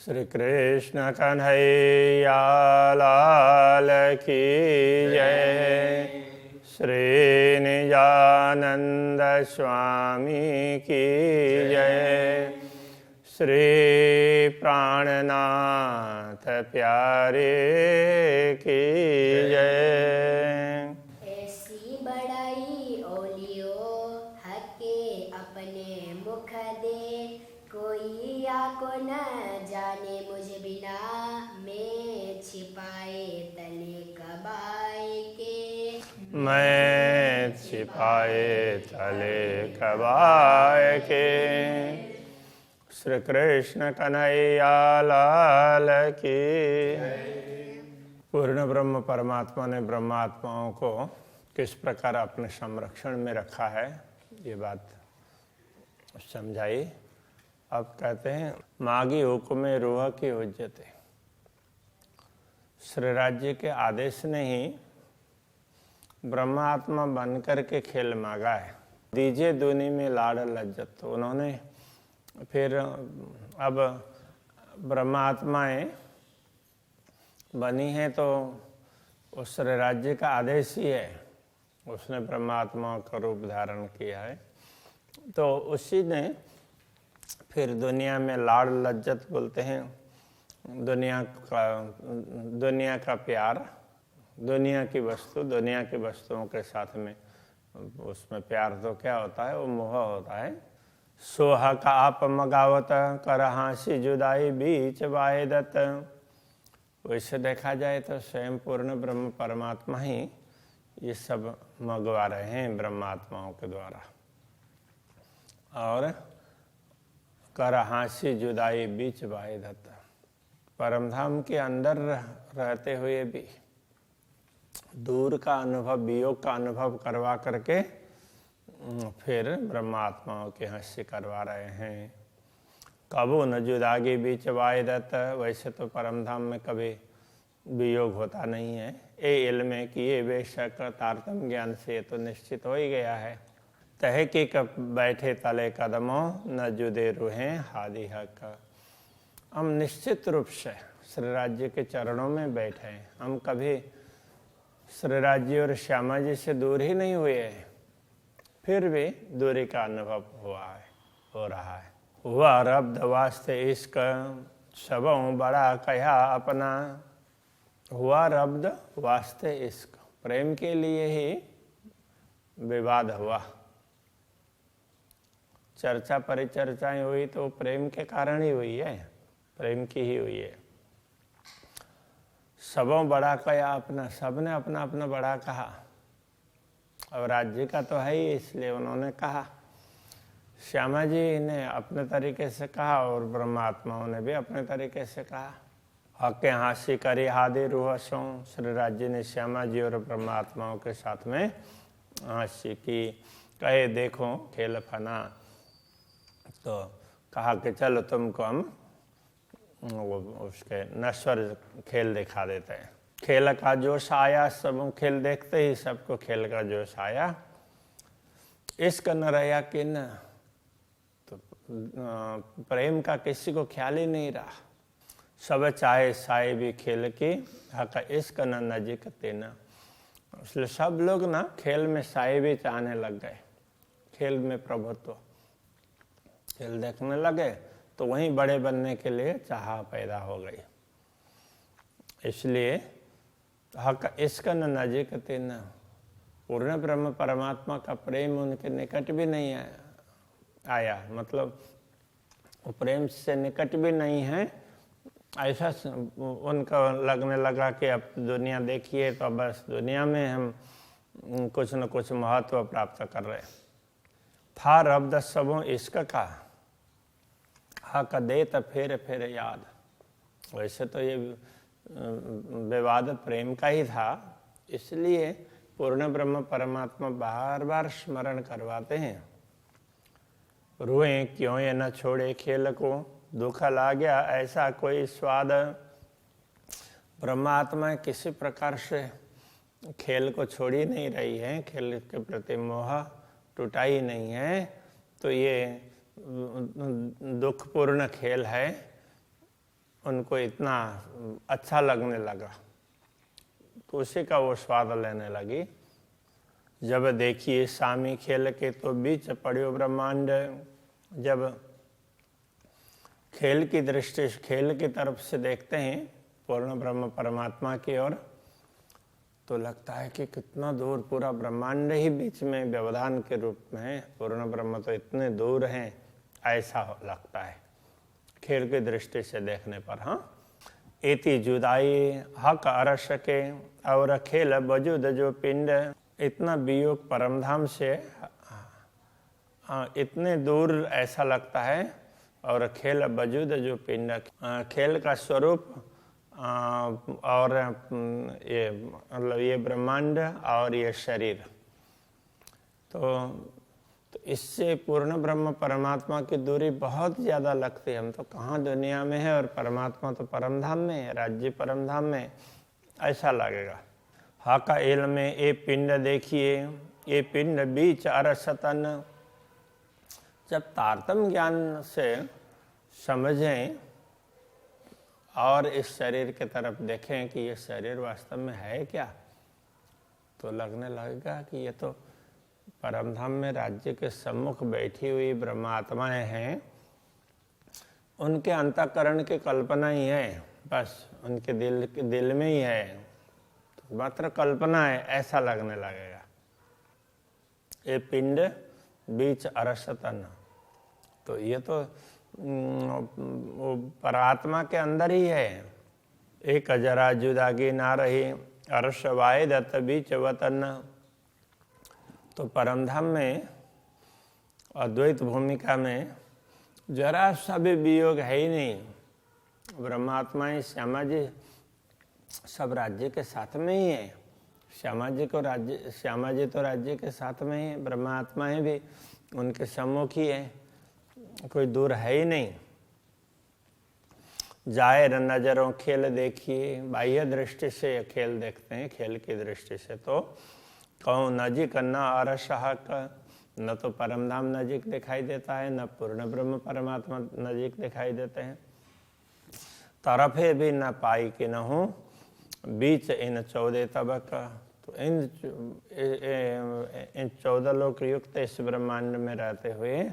श्री कृष्ण कन्हैया लाल की जय। श्री निजानंद स्वामी की जय। श्री प्राणनाथ प्यारे की जय। ऐसी बड़ाई ओलियो हके अपने मुख दे, कोई आको न जाने मुझ बिना, मैं छिपाए तले कबाए के, मैं छिपाए तले कबाए के। श्री कृष्ण कन्हैया लाल की। पूर्ण ब्रह्म परमात्मा ने ब्रह्मात्माओं को किस प्रकार अपने संरक्षण में रखा है, ये बात समझाई। अब कहते हैं मागी हुक्म रूह की हुज्जते। श्री राज्य के आदेश ने ही ब्रह्मात्मा बनकर के खेल मांगा है। दीजिए दुनी में लाड़ लज्जत। तो उन्होंने फिर अब ब्रह्मात्माएं बनी हैं तो उस राज्य का आदेश ही है, उसने ब्रह्मात्मा का रूप धारण किया है। तो उसी ने फिर दुनिया में लाड़ लज्जत बोलते हैं, दुनिया का प्यार, दुनिया की वस्तुओं के साथ में उसमें प्यार तो क्या होता है, वो मोह होता है। सोहा का आप मगावत कर हांसी जुदाई बीच वायदत। वैसे देखा जाए तो स्वयं पूर्ण ब्रह्म परमात्मा ही ये सब मंगवा रहे हैं ब्रह्मात्माओं के द्वारा। और कर हांसी जुदाई बीच वायदत, परमधाम के अंदर रहते हुए भी दूर का अनुभव, वियोग का अनुभव करवा करके फिर ब्रह्मात्माओं के हंसी करवा रहे हैं। कबू न जुदागी बीच वायदत। वैसे तो परमधाम में कभी वियोग होता नहीं है, ये इल्म है कि ये बेशक तारतम ज्ञान से तो निश्चित हो ही गया है। तह की कब बैठे तले कदमों न जुदे रूहें हादि हक। हम निश्चित रूप से श्री राज्य के चरणों में बैठे हैं। हम कभी श्री राज्य और श्यामा जी से दूर ही नहीं हुए हैं, फिर भी दूरी का अनुभव हो रहा है। हुआ रब्द वास्ते इश्क सबों बड़ा कहा अपना। हुआ रब्द वास्ते इश्क, प्रेम के लिए ही विवाद हुआ। चर्चा परिचर्चाएं हुई तो प्रेम के कारण ही हुई है, प्रेम की ही हुई है। सबों बड़ा कहा अपना, सबने अपना अपना बड़ा कहा। और राज्य का तो है ही, इसलिए उन्होंने कहा। श्यामा जी ने अपने तरीके से कहा और ब्रह्मात्माओं ने भी अपने तरीके से कहा। हक हांसी करी हादे रूह सो। श्री राज्य ने श्यामा जी और ब्रह्मात्माओं के साथ में हांसी की। कहे देखो खेल फना, तो कहा कि चलो तुमको हम उसके नश्वर खेल दिखा देते हैं। खेल का जोश आया, सब खेल देखते ही सबको खेल का जोश आया। इश्क न रहा कि न, तो प्रेम का किसी को ख्याल ही नहीं रहा। सब चाहे साए भी खेल की, हक इश्क न नजीक तेना। इसलिए सब लोग ना खेल में साए भी चाहने लग गए, खेल में प्रभुत्व, खेल देखने लगे तो वहीं बड़े बनने के लिए चाह पैदा हो गई। इसलिए हक इश्क न नजीक तेना, पूर्ण ब्रह्म परमात्मा का प्रेम उनके निकट भी नहीं आया। मतलब वो प्रेम से निकट भी नहीं है। ऐसा उनका लगने लगा कि अब दुनिया देखिए तो बस दुनिया में हम कुछ न कुछ महत्व प्राप्त कर रहे। था रब्द सबों इश्क का, हक दे तो फिर याद। वैसे तो ये विवाद प्रेम का ही था, इसलिए पूर्ण ब्रह्म परमात्मा बार बार स्मरण करवाते हैं। रोए क्यों ये न छोड़े खेल को, दुख ला गया ऐसा कोई स्वाद। ब्रह्मात्मा किसी प्रकार से खेल को छोड़ ही नहीं रही है, खेल के प्रति मोह टूटा ही नहीं है। तो ये दुखपूर्ण खेल है उनको इतना अच्छा लगने लगा, तो उसी का वो स्वाद लेने लगी। जब देखिए सामी खेल के तो बीच पड़ियो ब्रह्मांड। जब खेल की दृष्टि से, खेल की तरफ से देखते हैं पूर्ण ब्रह्म परमात्मा की ओर, तो लगता है कि कितना दूर पूरा ब्रह्मांड ही बीच में व्यवधान के रूप में है, पूर्ण ब्रह्म तो इतने दूर हैं, ऐसा लगता है खेल की दृष्टि से देखने पर। हाँ, एति जुदाई हक अरस के और खेल वजूद जो पिंड, इतना वियोग परमधाम से इतने दूर ऐसा लगता है, और खेल वजूद जो पिंड, खेल का स्वरूप और ये मतलब ये ब्रह्मांड और ये शरीर, तो इससे पूर्ण ब्रह्म परमात्मा की दूरी बहुत ज़्यादा लगती है। हम तो कहाँ दुनिया में है और परमात्मा तो परमधाम में है, राज्य परमधाम में, ऐसा लगेगा। हा का एल में ये पिंड देखिए, ये पिंड बीच अरसतन। जब तारतम ज्ञान से समझें और इस शरीर की तरफ देखें कि ये शरीर वास्तव में है क्या, तो लगने लगेगा कि ये तो परमधाम में राज्य के सम्मुख बैठी हुई ब्रह्मात्माएं हैं, उनके अंतःकरण की कल्पना ही है, बस उनके दिल में ही है, तो मात्र कल्पना है, ऐसा लगने लगेगा। ये पिंड बीच अरसतन, तो ये तो वो परात्मा के अंदर ही है। एक जरा जुदागी ना रही अरस वाय दत्त बीच वतन। तो परमधाम में अद्वैत भूमिका में जरा सा भी वियोग है ही नहीं। ब्रह्मात्माएं श्यामा जी सब राज्य के साथ में ही है। श्यामा जी तो राज्य के साथ में ही, ब्रह्मात्माएं भी उनके सम्मुख ही है, कोई दूर है ही नहीं। जाहिर नजरों खेल देखिए, बाह्य दृष्टि से खेल देखते हैं, खेल की दृष्टि से तो कहूँ नजीक न अरसहक, न तो परमधाम नजीक दिखाई देता है, न पूर्ण ब्रह्म परमात्मा नजीक दिखाई देते हैं। तरफे भी न पाई कि न हूँ बीच इन 14 तबक। तो इन 14 लोक युक्त इस ब्रह्मांड में रहते हुए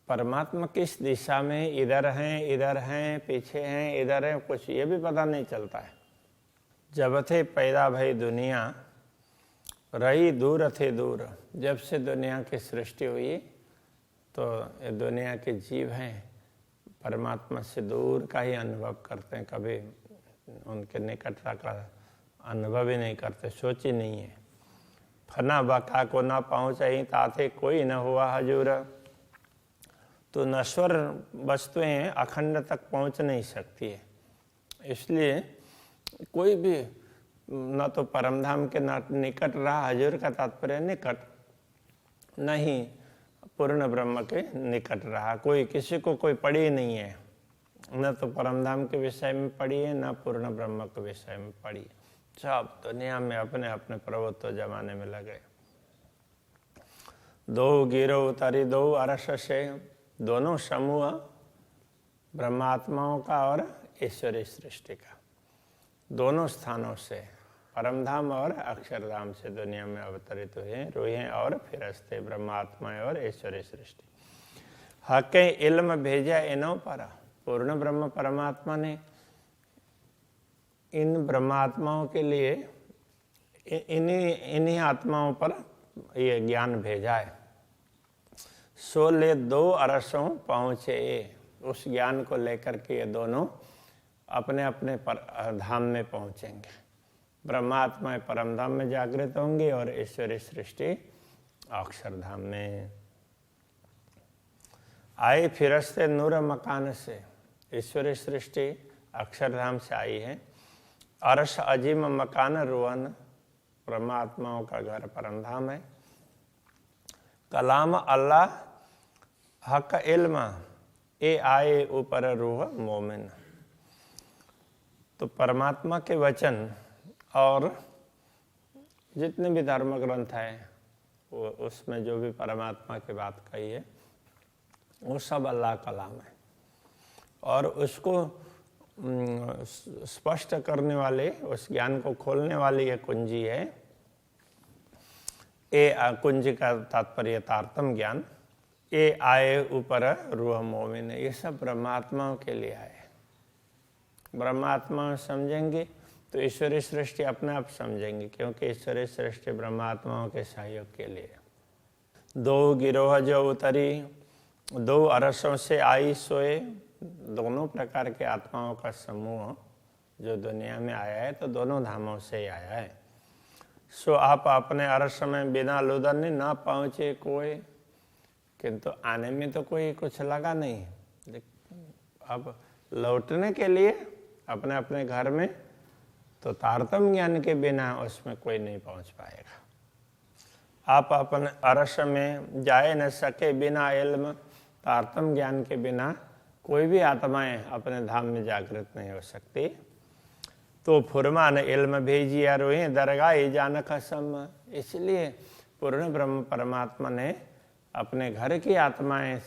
परमात्मा किस दिशा में, इधर हैं, पीछे हैं, इधर हैं, कुछ ये भी पता नहीं चलता है। जब थे पैदा भई दुनिया रही दूर थे दूर। जब से दुनिया की सृष्टि हुई तो ये दुनिया के जीव हैं परमात्मा से दूर का ही अनुभव करते हैं, कभी उनके निकटता का अनुभव ही नहीं करते, सोच ही नहीं है। फना बका को ना पहुँचाई ताथे कोई न हुआ हजूर। तो नश्वर वस्तुएं अखंड तक पहुँच नहीं सकती है, इसलिए कोई भी न तो परमधाम के निकट रहा, हजूर का तात्पर्य निकट, नहीं पूर्ण ब्रह्म के निकट रहा। कोई किसी को कोई पड़ी ही नहीं है, न तो परमधाम के विषय में पड़ी है, न पूर्ण ब्रह्म के विषय में पड़ी है। सब दुनिया में अपने अपने प्रभुत्व जमाने में लगे। दो गिरो उतारी दो अरस से, दोनों समूह ब्रह्मात्माओं का और ईश्वरी सृष्टि का, दोनों स्थानों से, परमधाम और अक्षरधाम से दुनिया में अवतरित हुए रूहें और फिरस्ते, ब्रह्मात्माएं और ईश्वरी सृष्टि। हक़े इल्म भेजा इनों पर। पूर्ण ब्रह्म परमात्मा ने इन ब्रह्मात्माओं के लिए इन्हीं आत्माओं पर ये ज्ञान भेजा है। सो ले 2 अरसों पहुँचे, उस ज्ञान को लेकर के ये दोनों अपने अपने धाम में पहुँचेंगे। ब्रह्मात्माएं परमधाम में जागृत होंगी और ईश्वरी सृष्टि अक्षरधाम में। आए फिरस्ते नूर मकान से, ईश्वरी सृष्टि अक्षरधाम से आई है। अरश अजीम मकान रुवन, परमात्माओं का घर परमधाम है। कलाम अल्लाह हक इल्म ए आए ऊपर रूह मोमिन। तो परमात्मा के वचन और जितने भी धर्म ग्रंथ हैं वो उसमें जो भी परमात्मा की बात कही है वो सब अल्लाह कलाम है, और उसको स्पष्ट करने वाले, उस ज्ञान को खोलने वाली ये कुंजी है। ए कुंजी का तात्पर्य तारतम ज्ञान। ये आए ऊपर रूह मोमिन, ये सब ब्रह्मात्माओं के लिए आए। ब्रह्मात्मा समझेंगे तो ईश्वरीय सृष्टि अपने आप समझेंगे, क्योंकि ईश्वरीय सृष्टि ब्रह्मात्माओं के सहयोग के लिए। दो गिरोह जो उतरी, दो अरसों से आई सोए, दोनों प्रकार के आत्माओं का समूह जो दुनिया में आया है, तो दोनों धामों से ही आया है। सो आप अपने अरस में बिना लुदरने ना पहुँचे कोई, किंतु आने में तो कोई कुछ लगा नहीं। अब लौटने के लिए अपने अपने घर में, तो तारतम ज्ञान के बिना उसमें कोई नहीं पहुंच पाएगा। आप अपने अरस में जाए न सके बिना इल्म, तारतम ज्ञान के बिना कोई भी आत्माएं अपने धाम में जागृत नहीं हो सकती। तो फुरमान इल्म भेजिया रोए दरगाह जान कसम, इसलिए पूर्ण ब्रह्म परमात्मा ने अपने घर की आत्माएं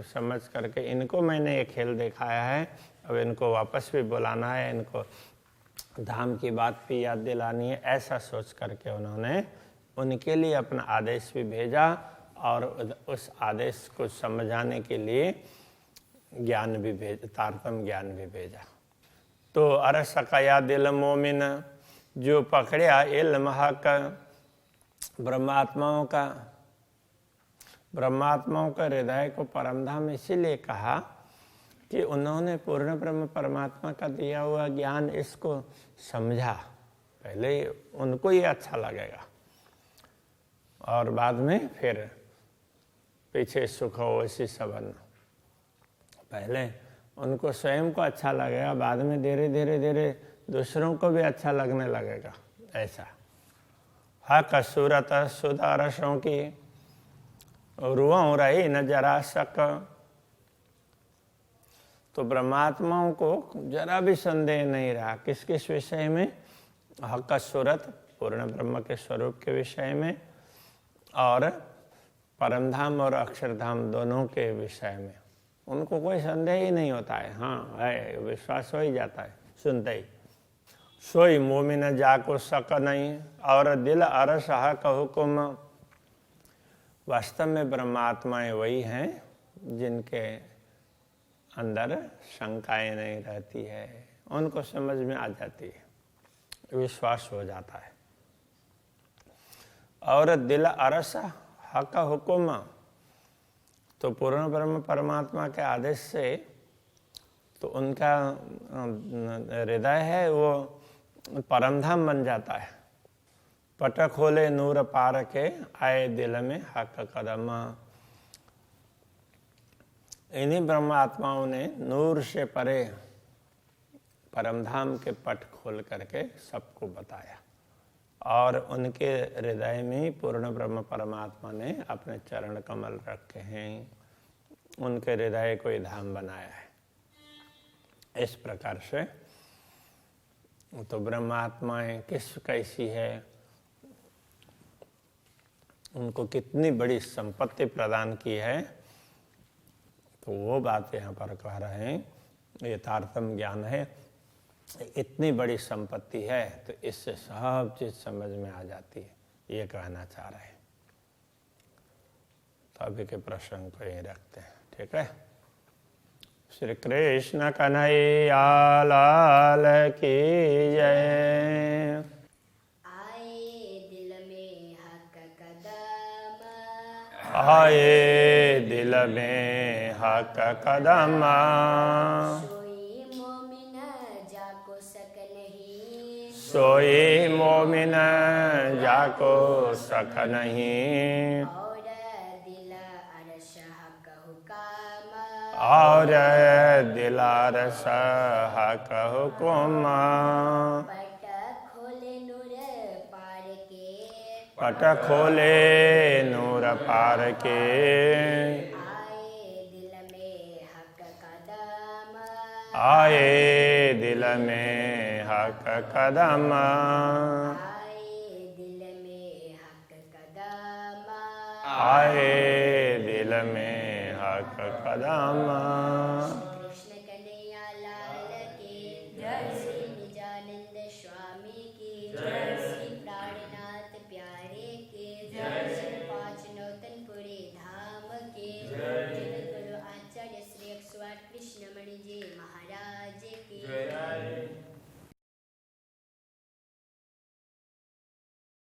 समझ करके इनको मैंने ये खेल दिखाया है, अब इनको वापस भी बुलाना है, इनको धाम की बात भी याद दिलानी है, ऐसा सोच करके उन्होंने उनके लिए अपना आदेश भी भेजा और उस आदेश को समझाने के लिए ज्ञान भी तारतम ज्ञान भी भेजा। तो अरस कया दिल मोमिन, जो पकड़िया इल्म हक, ब्रह्मात्माओं का हृदय को परमधाम इसीलिए कहा कि उन्होंने पूर्ण ब्रह्म परमात्मा का दिया हुआ ज्ञान इसको समझा। पहले उनको ये अच्छा लगेगा और बाद में फिर पीछे सुख हो वैसी सबन। पहले उनको स्वयं को अच्छा लगेगा, बाद में धीरे धीरे दूसरों को भी अच्छा लगने लगेगा। ऐसा हक सूरत सुधा रसों की, रुआं रही न जरा शक। तो ब्रह्मात्माओं को जरा भी संदेह नहीं रहा किस किस विषय में, हक सूरत पूर्ण ब्रह्म के स्वरूप के विषय में, और परमधाम और अक्षरधाम दोनों के विषय में उनको कोई संदेह ही नहीं होता है। हाँ है, विश्वास हो ही जाता है सुनते ही। सोई मोमिन जाको शक नहीं, और दिल अरस हक हुकुम। वास्तव में ब्रह्मात्माएं वही हैं जिनके अंदर शंकाएं नहीं रहती है, उनको समझ में आ जाती है, विश्वास हो जाता है। और दिल अरस हक हुकुम, तो पूर्ण ब्रह्म परमात्मा के आदेश से तो उनका हृदय है वो परमधाम बन जाता है। पट खोले नूर पार के, आए दिल में हक कदम। इन्हीं ब्रह्मात्माओं ने नूर से परे परमधाम के पट खोल करके सबको बताया, और उनके हृदय में पूर्ण ब्रह्म परमात्मा ने अपने चरण कमल रखे हैं, उनके हृदय को ही धाम बनाया है। इस प्रकार से तो ब्रह्मात्माएं कैसी है, उनको कितनी बड़ी संपत्ति प्रदान की है, तो वो बात यहाँ पर कह रहे हैं। ये तारतम ज्ञान है, इतनी बड़ी संपत्ति है, तो इससे सब चीज समझ में आ जाती है, ये कहना चाह रहे हैं। तो अभी के प्रसंग को यही रखते हैं, ठीक है। श्री कृष्ण कन्हैया लाल की जय। आए दिल में हक कदम, आए दिल में हक कदम। सोई मोमिन जाको शक नहीं, सोई मोमिन जाको शक नहीं। और दिल अरस हक हुकाम, और दिलार हक हुकुम। पट खोले नूर पार के, पट खोले नूर पार के। आए दिल में हक कदम, आए दिल में हक कदम। आए दिल में हक कदम, आए दिल में हक कदम। कृष्ण कन्हैया लाल की जी महाराज की जय।